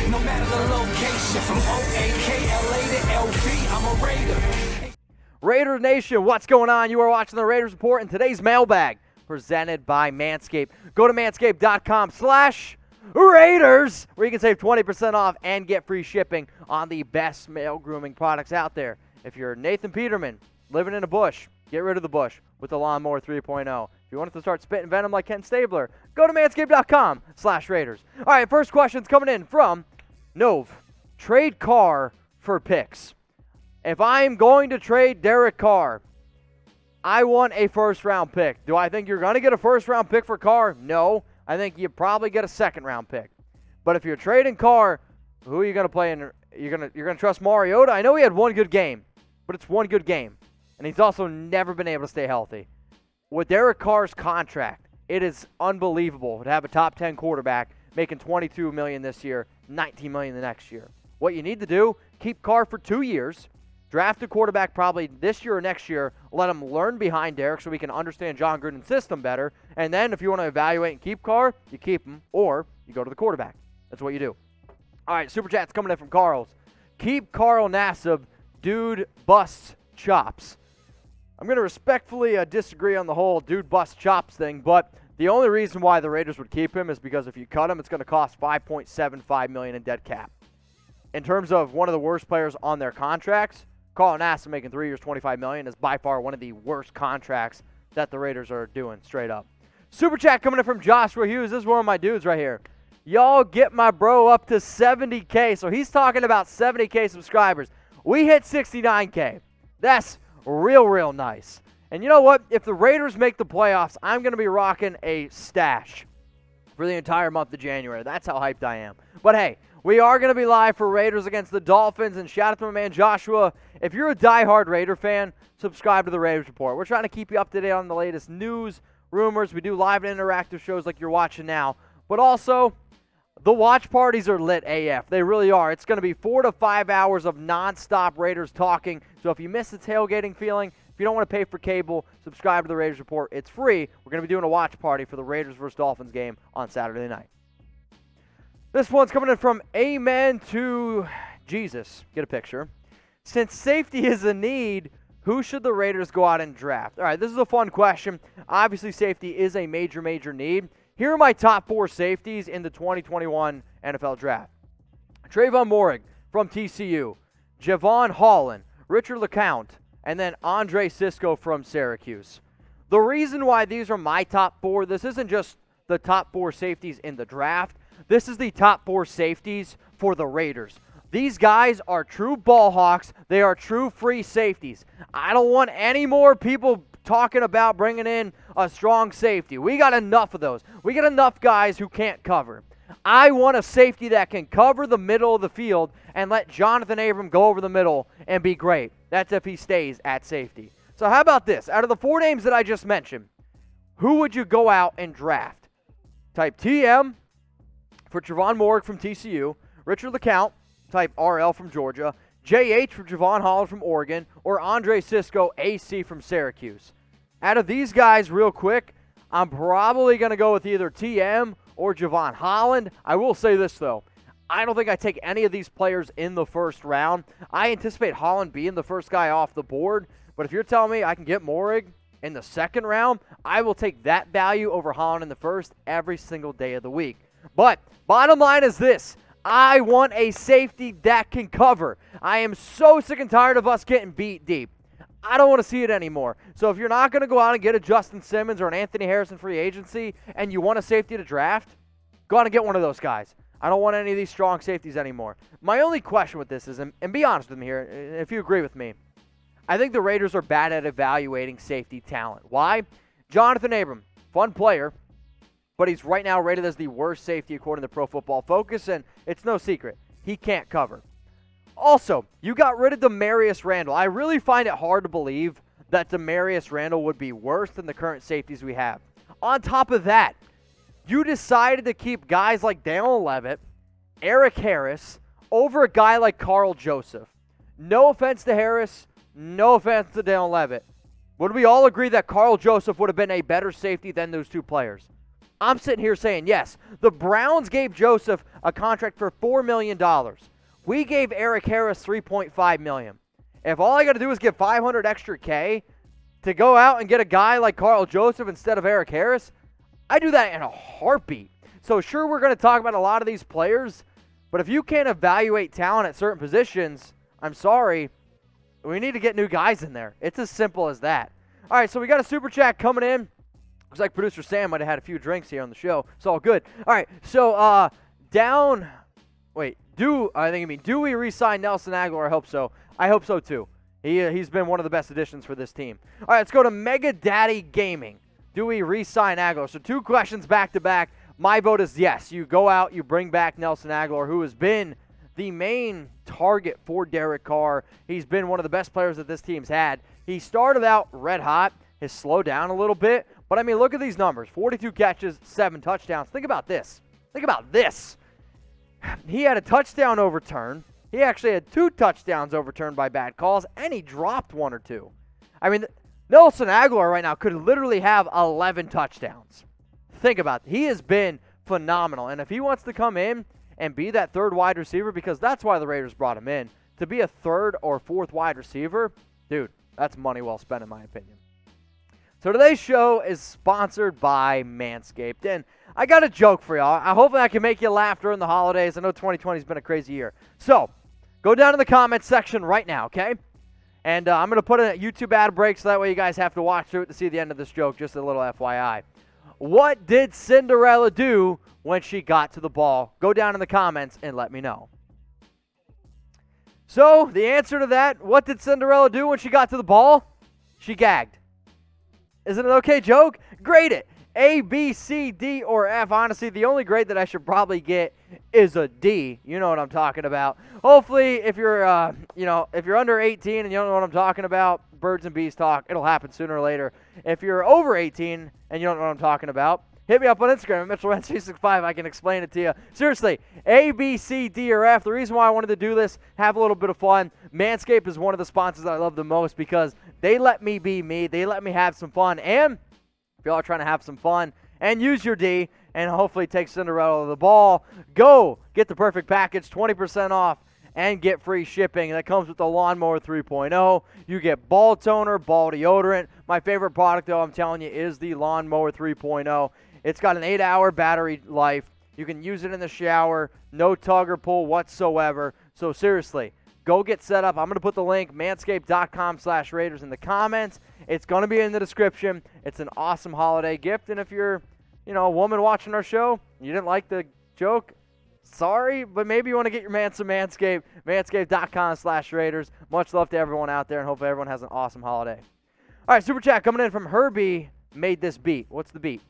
No matter the location, from O-A-K-L-A to LV, I'm a Raider. Raider Nation, what's going on? You are watching the Raiders Report in today's Mailbag, presented by Manscaped. Go to manscaped.com/Raiders, where you can save 20% off and get free shipping on the best male grooming products out there. If you're Nathan Peterman, living in a bush, get rid of the bush with the Lawnmower 3.0. If you want it to start spitting venom like Ken Stabler, go to manscaped.com/Raiders. All right, first question's coming in from Nove. Trade Carr for picks. If I'm going to trade Derek Carr, I want a first-round pick. Do I think you're going to get a first-round pick for Carr? No. I think you probably get a second-round pick. But if you're trading Carr, who are you going to play in? You're going to trust Mariota? I know he had one good game, but it's one good game. And he's also never been able to stay healthy. With Derek Carr's contract, it is unbelievable to have a top 10 quarterback making $22 million this year, $19 million the next year. What you need to do, keep Carr for 2 years, draft a quarterback probably this year or next year, let him learn behind Derek so we can understand Jon Gruden's system better, and then if you want to evaluate and keep Carr, you keep him, or you go to the quarterback. That's what you do. All right, Super Chat's coming in from Carl's. Keep Carl Nassib, dude busts chops. I'm going to respectfully disagree on the whole dude bust chops thing, but the only reason why the Raiders would keep him is because if you cut him, it's going to cost $5.75 million in dead cap. In terms of one of the worst players on their contracts, Carl Nassib making 3 years, $25 million is by far one of the worst contracts that the Raiders are doing, straight up. Super Chat coming in from Joshua Hughes. This is one of my dudes right here. Y'all get my bro up to 70K. So he's talking about 70K subscribers. We hit 69K. That's real nice. And you know what? If the Raiders make the playoffs, I'm going to be rocking a stash for the entire month of January. That's how hyped I am. But hey, we are going to be live for Raiders against the Dolphins, and shout out to my man Joshua. If you're a diehard Raider fan, subscribe to the Raiders Report. We're trying to keep you up to date on the latest news, rumors. We do live and interactive shows like you're watching now. But also, the watch parties are lit AF. They really are. It's going to be 4 to 5 hours of nonstop Raiders talking. So if you miss the tailgating feeling, if you don't want to pay for cable, subscribe to the Raiders Report. It's free. We're going to be doing a watch party for the Raiders vs. Dolphins game on Saturday night. This one's coming in from Amen to Jesus. Get a picture. Since safety is a need, who should the Raiders go out and draft? All right, this is a fun question. Obviously, safety is a major need. Here are my top 4 safeties in the 2021 NFL Draft. Trevon Moehrig from TCU, Jevon Holland, Richard LeCounte, and then Andre Cisco from Syracuse. The reason why these are my top 4, this isn't just the top 4 safeties in the draft. This is the top 4 safeties for the Raiders. These guys are true ball hawks. They are true free safeties. I don't want any more people talking about bringing in a strong safety. We got enough of those. We got enough guys who can't cover. I want a safety that can cover the middle of the field and let Johnathan Abram go over the middle and be great. That's if he stays at safety. So how about this? Out of the 4 names that I just mentioned, who would you go out and draft? Type TM for Trevon Moehrig from TCU, Richard LeCounte, type RL from Georgia, JH for Jevon Holland from Oregon, or Andre Cisco AC from Syracuse. Out of these guys, real quick, I'm probably going to go with either TM or Jevon Holland. I will say this, though. I don't think I take any of these players in the first round. I anticipate Holland being the first guy off the board, but if you're telling me I can get Moehrig in the second round, I will take that value over Holland in the first every single day of the week. But bottom line is this. I want a safety that can cover. I am so sick and tired of us getting beat deep. I don't want to see it anymore. So if you're not going to go out and get a Justin Simmons or an Anthony Harrison free agency and you want a safety to draft, go out and get one of those guys. I don't want any of these strong safeties anymore. My only question with this is, and be honest with me here, if you agree with me, I think the Raiders are bad at evaluating safety talent. Why? Johnathan Abram, fun player, but he's right now rated as the worst safety according to Pro Football Focus, and it's no secret. He can't cover. Also, you got rid of Demarius Randall. I really find it hard to believe that Demarius Randall would be worse than the current safeties we have. On top of that, you decided to keep guys like Dallin Leavitt, Eric Harris, over a guy like Carl Joseph. No offense to Harris, no offense to Dallin Leavitt. Would we all agree that Carl Joseph would have been a better safety than those two players? I'm sitting here saying, yes, the Browns gave Joseph a contract for $4 million. We gave Eric Harris $3.5 million. If all I got to do is give $500 extra K to go out and get a guy like Carl Joseph instead of Eric Harris, I do that in a heartbeat. So sure, we're going to talk about a lot of these players, but if you can't evaluate talent at certain positions, I'm sorry, we need to get new guys in there. It's as simple as that. All right, so we got a super chat coming in. Looks like producer Sam might have had a few drinks here on the show. It's all good. All right, so do we re-sign Nelson Agholor? I hope so. I hope so too. He's been one of the best additions for this team. All right, let's go to Mega Daddy Gaming. Do we re-sign Agholor? So 2 questions back to back. My vote is yes. You go out, you bring back Nelson Agholor, who has been the main target for Derek Carr. He's been one of the best players that this team's had. He started out red hot, has slowed down a little bit, but I mean, look at these numbers. 42 catches, 7 touchdowns. Think about this. He had a touchdown overturn. He actually had 2 touchdowns overturned by bad calls, and he dropped 1 or 2. I mean, Nelson Agholor right now could literally have 11 touchdowns. Think about it. He has been phenomenal, and if he wants to come in and be that 3rd wide receiver, because that's why the Raiders brought him in, to be a 3rd or 4th wide receiver, dude, that's money well spent in my opinion. So today's show is sponsored by Manscaped, and I got a joke for y'all. Hopefully I can make you laugh during the holidays. I know 2020 has been a crazy year. So go down in the comments section right now, okay? And I'm going to put in a YouTube ad break so that way you guys have to watch through it to see the end of this joke, just a little FYI. What did Cinderella do when she got to the ball? Go down in the comments and let me know. So the answer to that, what did Cinderella do when she got to the ball? She gagged. Is it an okay joke? Grade it. A, B, C, D, or F. Honestly, the only grade that I should probably get is a D. You know what I'm talking about. Hopefully, if you're, if you're under 18 and you don't know what I'm talking about, birds and bees talk. It'll happen sooner or later. If you're over 18 and you don't know what I'm talking about, hit me up on Instagram at Mitchell Renz 365. I can explain it to you. Seriously, A, B, C, D, or F. The reason why I wanted to do this, have a little bit of fun. Manscaped is one of the sponsors that I love the most because they let me be me. They let me have some fun. And if y'all are trying to have some fun and use your D and hopefully take Cinderella to the ball, go get the perfect package, 20% off, and get free shipping. That comes with the Lawnmower 3.0. You get ball toner, ball deodorant. My favorite product, though, I'm telling you, is the Lawnmower 3.0. It's got an 8-hour battery life. You can use it in the shower. No tug or pull whatsoever. So seriously, go get set up. I'm going to put the link, manscaped.com/Raiders, in the comments. It's going to be in the description. It's an awesome holiday gift. And if you're, a woman watching our show, you didn't like the joke, sorry, but maybe you want to get your man some Manscaped, manscaped.com/Raiders. Much love to everyone out there, and hopefully everyone has an awesome holiday. All right, super chat coming in from Herbie made this beat. What's the beat?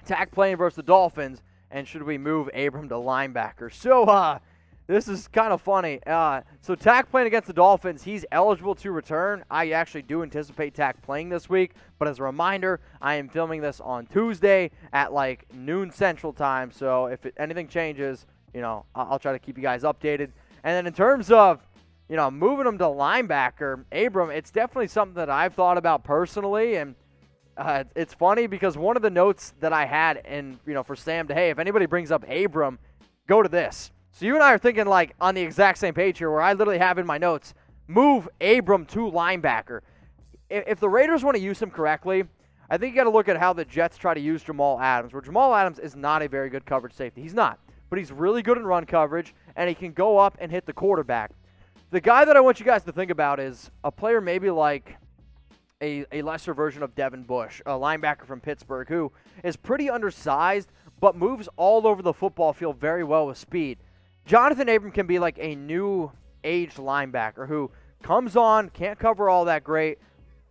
Attack playing versus the Dolphins, and should we move Abram to linebacker? So, this is kind of funny. So Tack playing against the Dolphins, he's eligible to return. I actually do anticipate Tack playing this week, but as a reminder, I am filming this on Tuesday at like noon Central Time, so if anything changes, I'll try to keep you guys updated. And then in terms of, moving him to linebacker, Abram, it's definitely something that I've thought about personally, and it's funny because one of the notes that I had for Sam to, hey, if anybody brings up Abram, go to this. So you and I are thinking like on the exact same page here, where I literally have in my notes, move Abram to linebacker. If the Raiders want to use him correctly, I think you got to look at how the Jets try to use Jamal Adams, where Jamal Adams is not a very good coverage safety. He's not, but he's really good in run coverage, and he can go up and hit the quarterback. The guy that I want you guys to think about is a player maybe like a lesser version of Devin Bush, a linebacker from Pittsburgh, who is pretty undersized, but moves all over the football field very well with speed. Johnathan Abram can be like a new aged linebacker who comes on, can't cover all that great,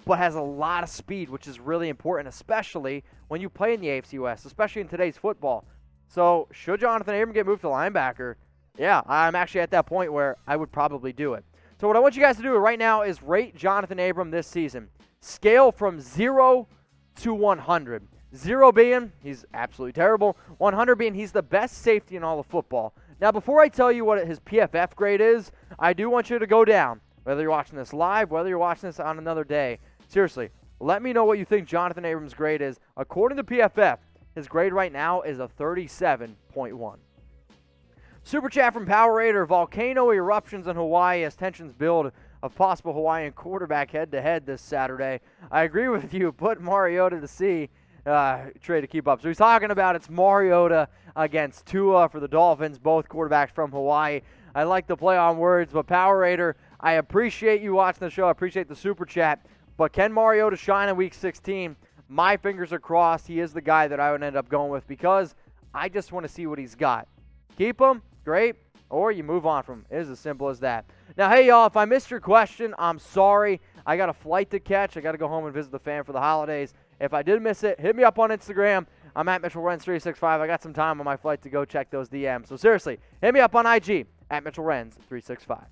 but has a lot of speed, which is really important, especially when you play in the AFC West, especially in today's football. So should Johnathan Abram get moved to linebacker? Yeah, I'm actually at that point where I would probably do it. So what I want you guys to do right now is rate Johnathan Abram this season. Scale from 0 to 100. 0 being he's absolutely terrible. 100 being he's the best safety in all of football. Now, before I tell you what his PFF grade is, I do want you to go down, whether you're watching this live, whether you're watching this on another day. Seriously, let me know what you think Johnathan Abram's grade is. According to PFF, His grade right now is a 37.1. Super chat from Power Raider. Volcano eruptions in Hawaii as tensions build of possible Hawaiian quarterback head-to-head this Saturday. I agree with you. Put Mariota to sea. Trade to keep up. So he's talking about it's Mariota against Tua for the Dolphins, both quarterbacks from Hawaii. I like the play on words, but Power Raider, I appreciate you watching the show. I appreciate the super chat. But can Mariota shine in Week 16? My fingers are crossed. He is the guy that I would end up going with because I just want to see what he's got. Keep him, great, or you move on from him. It is as simple as that. Now, hey, y'all, if I missed your question, I'm sorry. I got a flight to catch. I got to go home and visit the fam for the holidays. If I did miss it, hit me up on Instagram. I'm at Mitchell Renz 365. I got some time on my flight to go check those DMs. So seriously, hit me up on IG at Mitchell Renz 365.